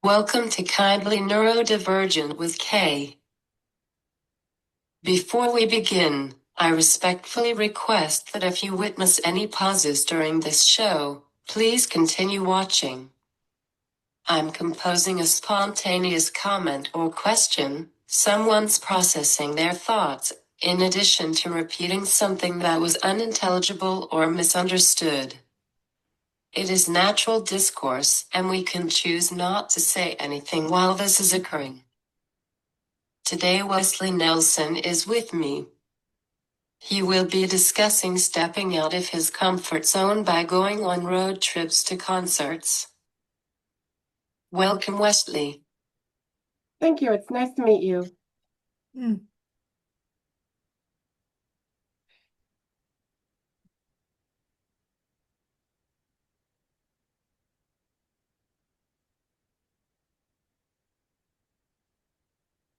Welcome to Kindly Neurodivergent with Kay. Before we begin, I respectfully request that if you witness any pauses during this show, please continue watching. I'm composing a spontaneous comment or question, someone's processing their thoughts, in addition to repeating something that was unintelligible or misunderstood. It is natural discourse, and we can choose not to say anything while this is occurring. Today Westley Nelson is with me. He will be discussing stepping out of his comfort zone by going on road trips to concerts. Welcome, Westley. Thank you. It's nice to meet you.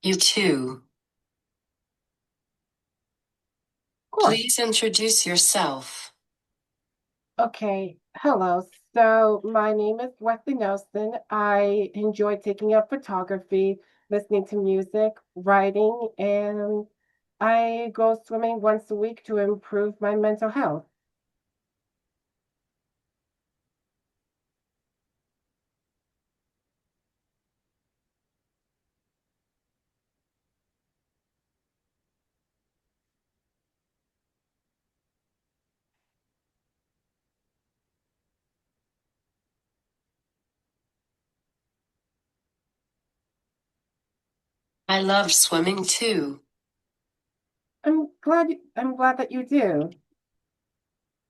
You too. Of course. Please introduce yourself. Okay. Hello. So my name is Westley Nelson. I enjoy taking up photography, listening to music, writing, and I go swimming once a week to improve my mental health. I love swimming too. I'm glad that you do.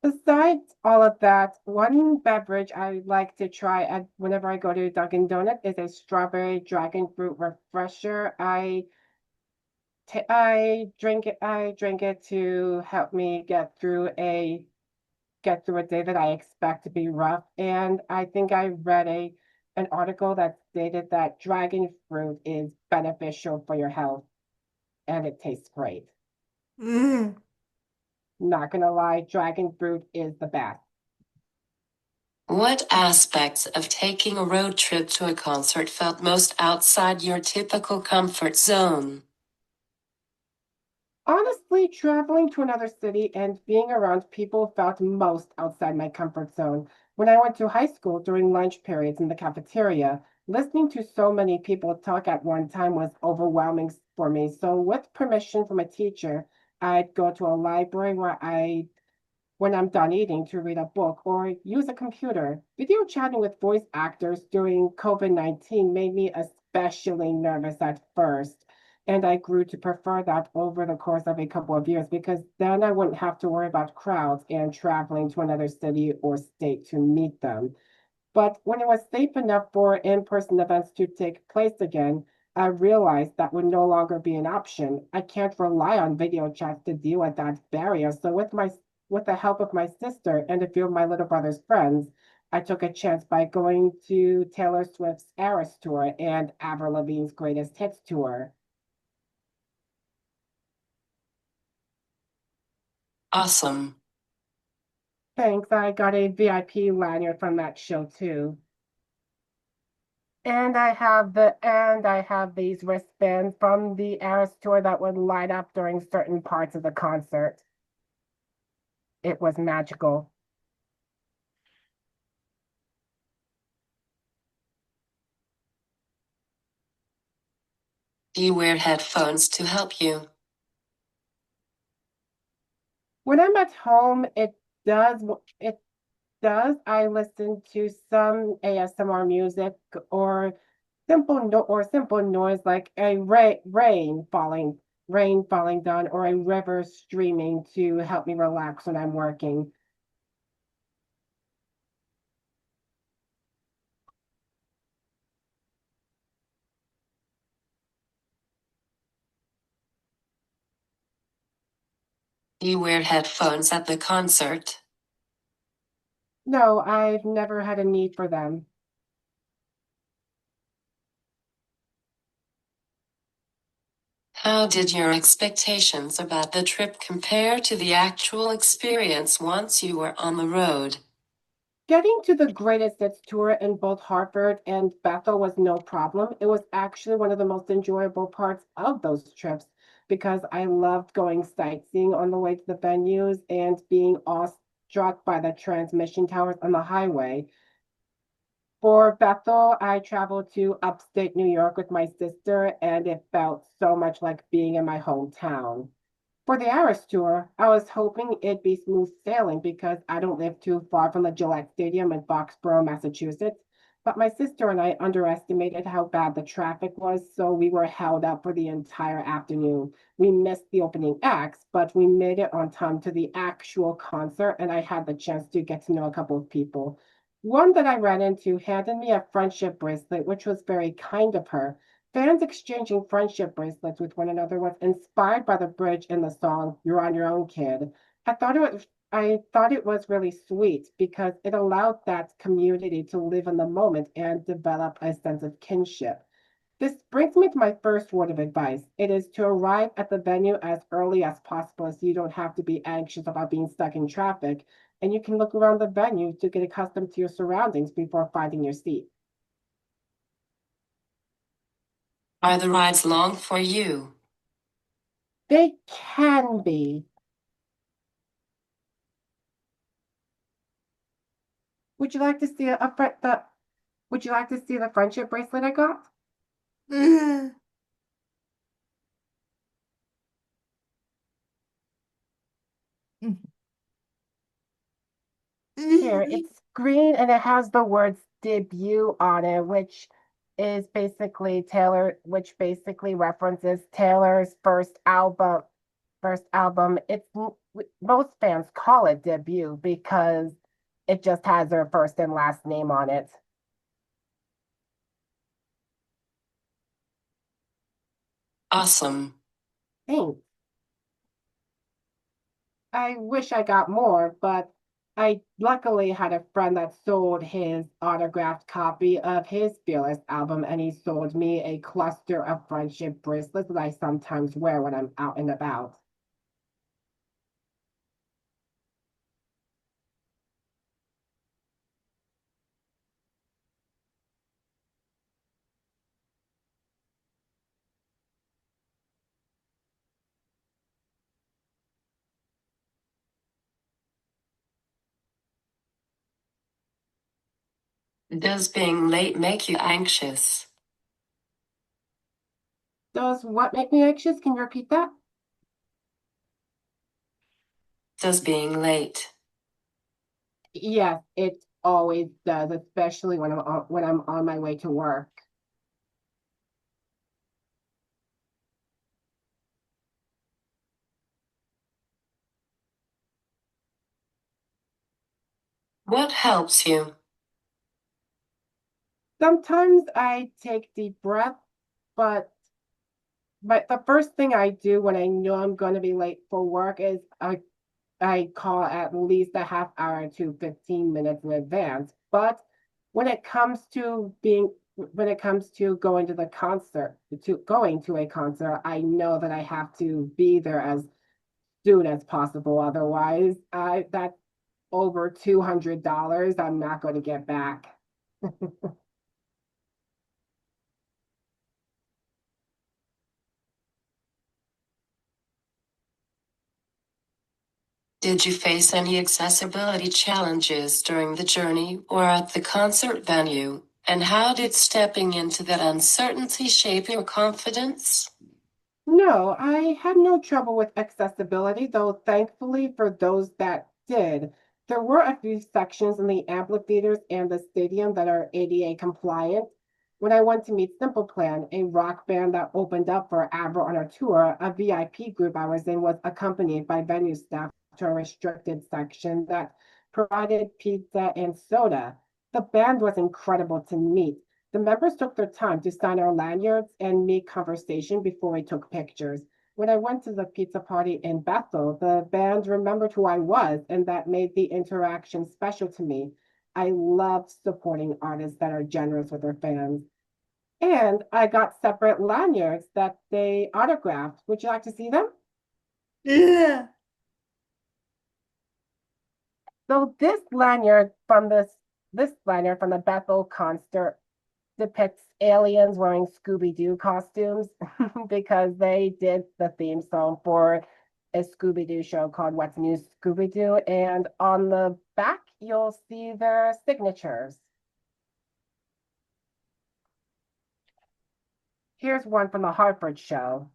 Besides all of that, one beverage I like to try whenever I go to Dunkin' Donuts is a strawberry dragon fruit refresher. I drink it to help me get through a day that I expect to be rough. And I think I read an article that stated that dragon fruit is beneficial for your health and it tastes great. Not gonna lie, dragon fruit is the best. What aspects of taking a road trip to a concert felt most outside your typical comfort zone? Honestly, traveling to another city and being around people felt most outside my comfort zone. When I went to high school during lunch periods in the cafeteria, listening to so many people talk at one time was overwhelming for me. So, with permission from a teacher, I'd go to a library when I'm done eating, to read a book or use a computer. Video chatting with voice actors during COVID-19 made me especially nervous at first. And I grew to prefer that over the course of a couple of years because then I wouldn't have to worry about crowds and traveling to another city or state to meet them. But when it was safe enough for in-person events to take place again, I realized that would no longer be an option. I can't rely on video chats to deal with that barrier. So with the help of my sister and a few of my little brother's friends, I took a chance by going to Taylor Swift's Eras tour and Avril Lavigne's Greatest Hits tour. Awesome. Thanks, I got a VIP lanyard from that show too. And I have these wristbands from the Eras tour that would light up during certain parts of the concert. It was magical. Do you wear headphones to help you? When I'm at home, it does. I listen to some ASMR music or simple noise like rain falling down or a river streaming to help me relax when I'm working. Do you wear headphones at the concert? No, I've never had a need for them. How did your expectations about the trip compare to the actual experience once you were on the road? Getting to the Greatest Hits tour in both Hartford and Bethel was no problem. It was actually one of the most enjoyable parts of those trips because I loved going sightseeing on the way to the venues and being awestruck by the transmission towers on the highway. For Bethel, I traveled to upstate New York with my sister, and it felt so much like being in my hometown. For the Irish tour, I was hoping it'd be smooth sailing because I don't live too far from the Gillette Stadium in Foxborough, Massachusetts. But my sister and I underestimated how bad the traffic was, so we were held up for the entire afternoon. We missed the opening acts, but we made it on time to the actual concert, and I had the chance to get to know a couple of people. One that I ran into handed me a friendship bracelet, which was very kind of her. Fans exchanging friendship bracelets with one another was inspired by the bridge in the song "You're on Your Own, Kid." I thought it was really sweet because it allowed that community to live in the moment and develop a sense of kinship. This brings me to my first word of advice. It is to arrive at the venue as early as possible so you don't have to be anxious about being stuck in traffic and you can look around the venue to get accustomed to your surroundings before finding your seat. Are the rides long for you? They can be. Would you like to see would you like to see the friendship bracelet I got? Here, it's green and it has the words debut on it, which basically references Taylor's first album. It's most fans call it debut because it just has her first and last name on it. Awesome. Thanks. I wish I got more, but I luckily had a friend that sold his autographed copy of his Fearless album, and he sold me a cluster of friendship bracelets that I sometimes wear when I'm out and about. Does being late make you anxious? Does what make me anxious? Can you repeat that? Does being late? Yes, it always does, especially when I'm on my way to work. What helps you? Sometimes I take deep breaths, but the first thing I do when I know I'm going to be late for work is I call at least a half hour to 15 minutes in advance. But when it comes to going to going to a concert, I know that I have to be there as soon as possible. Otherwise, I that's over $200 I'm not going to get back. Did you face any accessibility challenges during the journey or at the concert venue? And how did stepping into that uncertainty shape your confidence? No, I had no trouble with accessibility, though thankfully for those that did, there were a few sections in the amphitheaters and the stadium that are ADA compliant. When I went to meet Simple Plan, a rock band that opened up for Abra on our tour, a VIP group I was in was accompanied by venue staff to a restricted section that provided pizza and soda. The band was incredible to meet. The members took their time to sign our lanyards and make conversation before we took pictures. When I went to the pizza party in Bethel, the band remembered who I was, and that made the interaction special to me. I love supporting artists that are generous with their fans. And I got separate lanyards that they autographed. Would you like to see them? Yeah. So this lanyard from this This liner from the Bethel concert depicts aliens wearing Scooby-Doo costumes because they did the theme song for a Scooby-Doo show called What's New Scooby-Doo. And on the back, you'll see their signatures. Here's one from the Hartford show.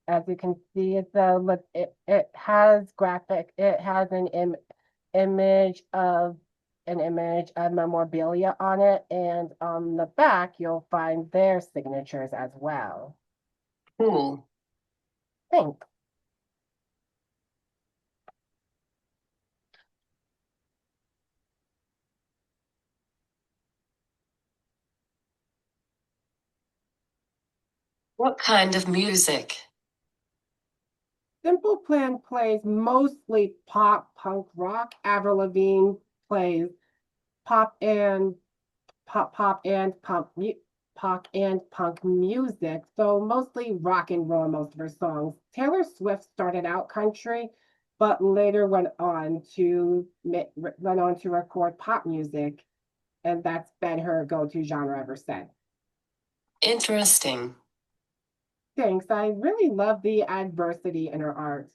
As you can see, it has it has image of an image of memorabilia on it, and on the back you'll find their signatures as well. Cool. Thanks. What kind of music? Simple Plan plays mostly pop, punk rock. Avril Lavigne plays pop and pop and punk music, so mostly rock and roll most of her songs. Taylor Swift started out country, but later went on to record pop music, and that's been her go-to genre ever since. Interesting. Thanks. I really love the adversity in her art.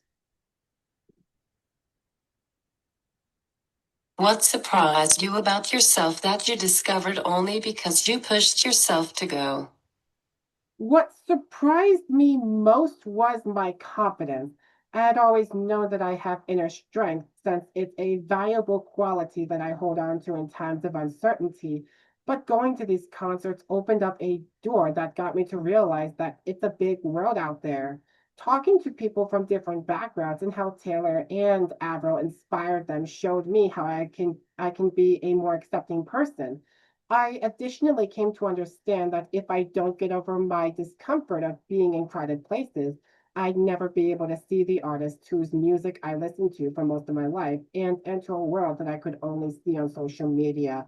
What surprised you about yourself that you discovered only because you pushed yourself to go? What surprised me most was my confidence. I had always known that I have inner strength since it's a valuable quality that I hold on to in times of uncertainty. But going to these concerts opened up a door that got me to realize that it's a big world out there. Talking to people from different backgrounds and how Taylor and Avril inspired them showed me how I can be a more accepting person. I additionally came to understand that if I don't get over my discomfort of being in crowded places, I'd never be able to see the artists whose music I listened to for most of my life and enter a world that I could only see on social media.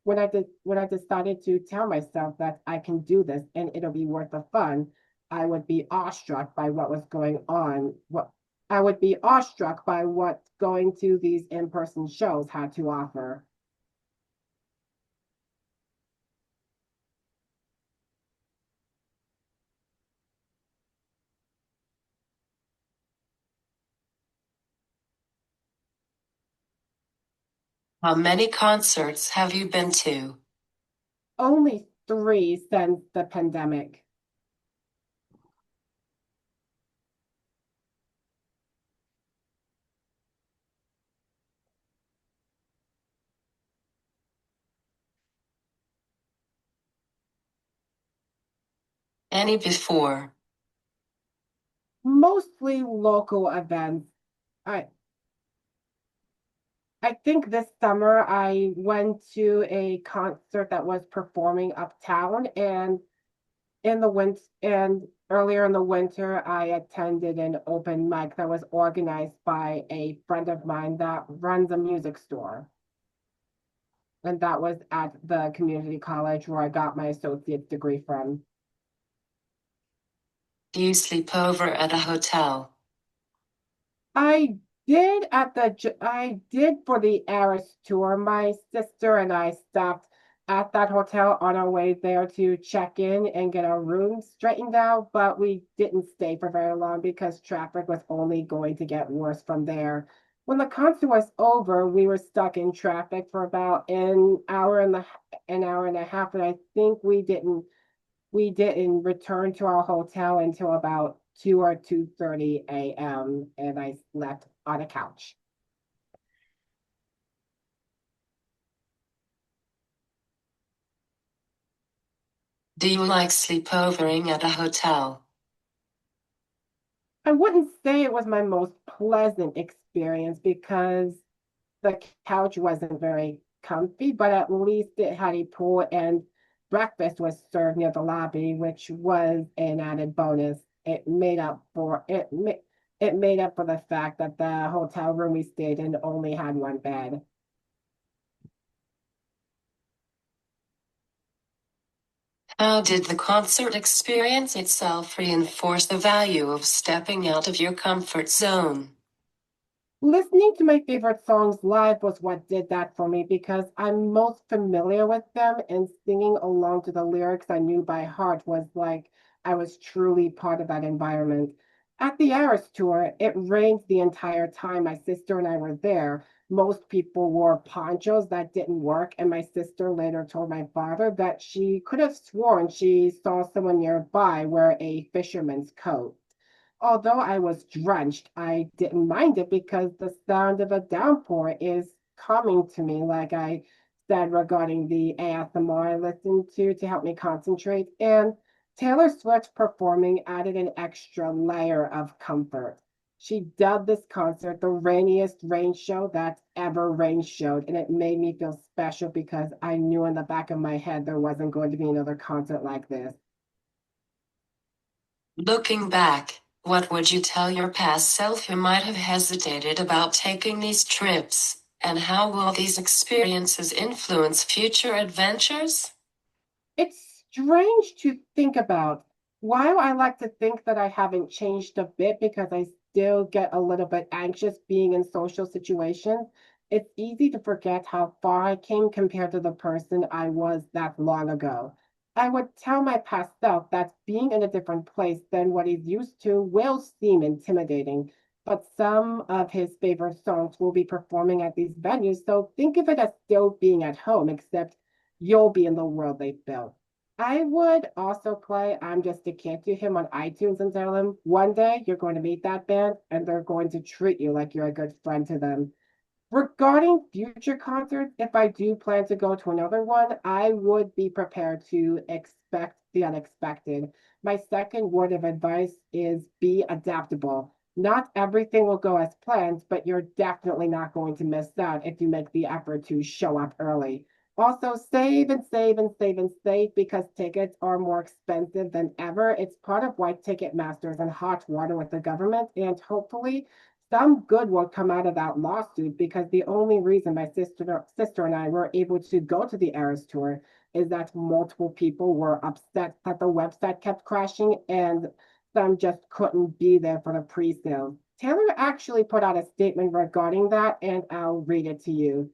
When I decided to tell myself that I can do this and it'll be worth the fun, I would be awestruck by what was going on. What I would be awestruck by what going to these in-person shows had to offer. How many concerts have you been to? Only three since the pandemic. Any before? Mostly local events. I I think this summer I went to a concert that was performing uptown, and earlier in the winter I attended an open mic that was organized by a friend of mine that runs a music store. And that was at the community college where I got my associate's degree from. Do you sleep over at a hotel? I I did for the Eras tour. My sister and I stopped at that hotel on our way there to check in and get our rooms straightened out, but we didn't stay for very long because traffic was only going to get worse from there. When the concert was over, we were stuck in traffic for about an hour and a half, and I think we didn't return to our hotel until about 2 or 2:30 a.m. and I slept on a couch. Do you like sleepovering at a hotel? I wouldn't say it was my most pleasant experience because the couch wasn't very comfy, but at least it had a pool and breakfast was served near the lobby, which was an added bonus. It made up for the fact that the hotel room we stayed in only had one bed. How did the concert experience itself reinforce the value of stepping out of your comfort zone? Listening to my favorite songs live was what did that for me because I'm most familiar with them, and singing along to the lyrics I knew by heart was like I was truly part of that environment. At the Eras tour, it rained the entire time my sister and I were there. Most people wore ponchos that didn't work, and my sister later told my father that she could have sworn she saw someone nearby wear a fisherman's coat. Although I was drenched, I didn't mind it because the sound of a downpour is calming to me, like I said regarding the ASMR I listened to help me concentrate. And Taylor Swift performing added an extra layer of comfort. She dubbed this concert the rainiest rain show that ever rain showed, and it made me feel special because I knew in the back of my head there wasn't going to be another concert like this. Looking back, what would you tell your past self who might have hesitated about taking these trips? And how will these experiences influence future adventures? It's strange to think about. While I like to think that I haven't changed a bit because I still get a little bit anxious being in social situations, it's easy to forget how far I came compared to the person I was that long ago. I would tell my past self that being in a different place than what he's used to will seem intimidating, but some of his favorite songs will be performing at these venues, so think of it as still being at home, except you'll be in the world they've built. I would also play I'm Just a Kid to him on iTunes and tell him one day you're going to meet that band and they're going to treat you like you're a good friend to them. Regarding future concerts, if I do plan to go to another one, I would be prepared to expect the unexpected. My second word of advice is be adaptable. Not everything will go as planned, but you're definitely not going to miss out if you make the effort to show up early. Also, save and save and save and save because tickets are more expensive than ever. It's part of why Ticketmaster is in hot water with the government, and hopefully some good will come out of that lawsuit because the only reason my sister and I were able to go to the Eras tour is that multiple people were upset that the website kept crashing and some just couldn't be there for the pre-sale. Taylor actually put out a statement regarding that, and I'll read it to you.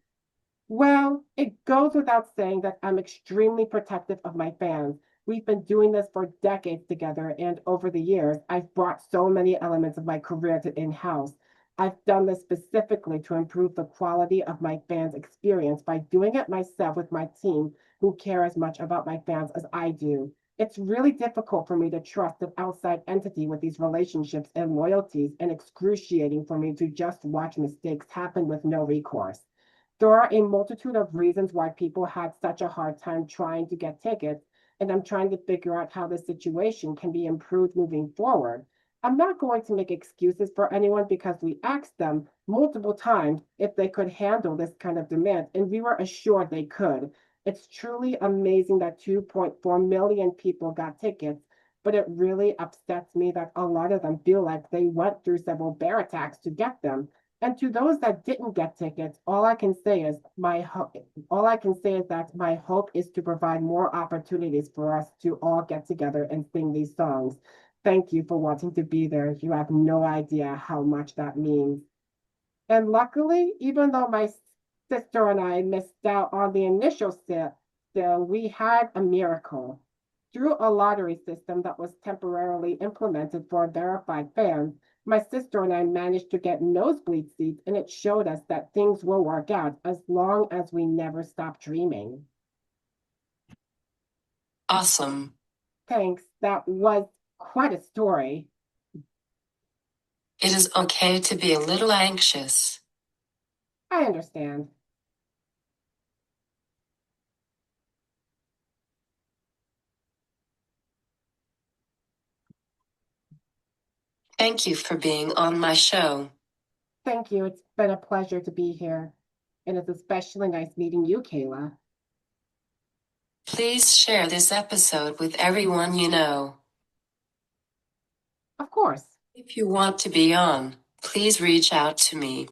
Well, it goes without saying that I'm extremely protective of my fans. We've been doing this for decades together, and over the years, I've brought so many elements of my career to in-house. I've done this specifically to improve the quality of my fans' experience by doing it myself with my team who care as much about my fans as I do. It's really difficult for me to trust an outside entity with these relationships and loyalties, and excruciating for me to just watch mistakes happen with no recourse. There are a multitude of reasons why people had such a hard time trying to get tickets, and I'm trying to figure out how the situation can be improved moving forward. I'm not going to make excuses for anyone because we asked them multiple times if they could handle this kind of demand, and we were assured they could. It's truly amazing that 2.4 million people got tickets, but it really upsets me that a lot of them feel like they went through several bear attacks to get them. And to those that didn't get tickets, all I can say is that my hope is to provide more opportunities for us to all get together and sing these songs. Thank you for wanting to be there. You have no idea how much that means. And luckily, even though my sister and I missed out on the initial sale, we had a miracle. Through a lottery system that was temporarily implemented for verified fans, my sister and I managed to get nosebleed seats, and it showed us that things will work out as long as we never stop dreaming. Awesome. Thanks. That was quite a story. It is okay to be a little anxious. I understand. Thank you for being on my show. Thank you. It's been a pleasure to be here. And it's especially nice meeting you, Kayla. Please share this episode with everyone you know. Of course. If you want to be on, please reach out to me.